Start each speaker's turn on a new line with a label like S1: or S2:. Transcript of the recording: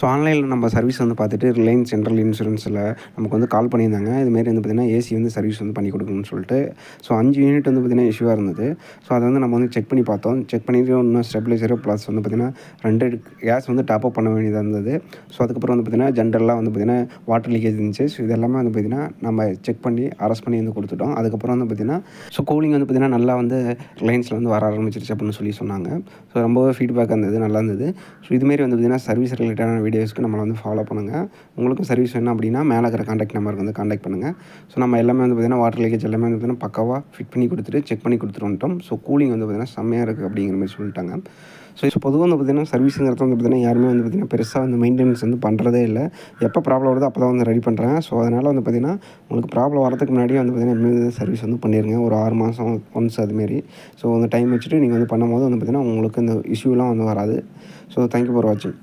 S1: So ஆன்லைனில் நம்ம service வந்து பார்த்துட்டு ரிலையன்ஸ் ஜென்ரல் இன்சூரன்ஸில் நமக்கு வந்து கால் பண்ணியிருந்தாங்க. இதுமாரி வந்து பார்த்திங்கன்னா ஏசி வந்து சர்வீஸ் வந்து பண்ணி கொடுக்கணும்னு சொல்லிட்டு. ஸோ 5 யூனிட் வந்து பார்த்திங்கன்னா இஷ்யூவாக இருந்தது. ஸோ அதை வந்து நம்ம வந்து செக் பண்ணி பார்த்தோம். செக் பண்ணிட்டு இன்னும் ஸ்டெபிலைசரு ப்ளஸ் வந்து பார்த்திங்கன்னா 2 கேஸ் வந்து டாப் அப் பண்ண வேண்டியதாக இருந்தது. ஸோ அதுக்கப்புறம் வந்து பார்த்திங்கன்னா ஜென்ரலாக வந்து பார்த்திங்கன்னா வாட்டர் லீக்கேஜ் இருந்துச்சு. ஸோ இது எல்லாமே வந்து பார்த்திங்கன்னா நம்ம செக் பண்ணி அரெஸ்ட் பண்ணி வந்து கொடுத்துட்டோம். அதுக்கப்புறம் வந்து பார்த்திங்கன்னா ஸோ கூலிங் வந்து பார்த்திங்கன்னா நல்லா வந்து ரிலையன்ஸில் வந்து வர ஆரம்பிச்சிருச்சு அப்படின்னு சொல்லி சொன்னாங்க. ஸோ ரொம்பவே ஃபீட்பேக் இருந்தது, நல்லா இருந்தது. ஸோ இதுமாரி வந்து பார்த்திங்கன்னா சர்வீஸ் ரிலேட்டடான வீடியோஸ்க்கு நம்மளை வந்து ஃபாலோ பண்ணுங்கள். உங்களுக்கும் சர்வீஸ் வேணும் அப்படின்னா மேலே இருக்கிற கான்டாக்ட் நம்பருக்கு வந்து கான்டாக்ட் பண்ணுங்கள். ஸோ நம்ம எல்லாமே வந்து பார்த்திங்கன்னா வாட்டர் லீக்கேஜ் எல்லாமே வந்து பார்த்திங்கன்னா பக்காவாக ஃபிட் பண்ணி கொடுத்துட்டு செக் பண்ணி கொடுத்துட்டு வந்துட்டோம். ஸோ கூலிங் வந்து பார்த்திங்கன்னா செம்மையாக இருக்குது அப்படிங்கிற மாதிரி சொல்லிட்டாங்க. ஸோ பொதுவாக வந்து பார்த்திங்கன்னா சர்வீஸுங்கிறது வந்து பார்த்திங்கன்னா யாருமே வந்து பார்த்திங்கன்னா பெருசாக வந்து மெயின்டெனன்ஸ் வந்து பண்ணுறதே இல்லை. எப்போ ப்ராப்ளம் வருதோ அப்போ தான் வந்து ரெடி பண்ணுறாங்க. ஸோ அதனால் வந்து பார்த்திங்கன்னா உங்களுக்கு ப்ராப்ளம் வரதுக்கு முன்னாடியே வந்து பார்த்திங்கன்னா சர்வீஸ் வந்து பண்ணிடுங்க. ஒரு 6 மாதம் ஒன்ஸ் அதுமாரி. ஸோ அந்த டைம் வச்சுட்டு நீங்கள் வந்து பண்ணும்போது வந்து பார்த்திங்கன்னா உங்களுக்கு இந்த இஷ்யூலாம் வந்து வராது. ஸோ தேங்க்யூ ஃபார் வாட்சிங்.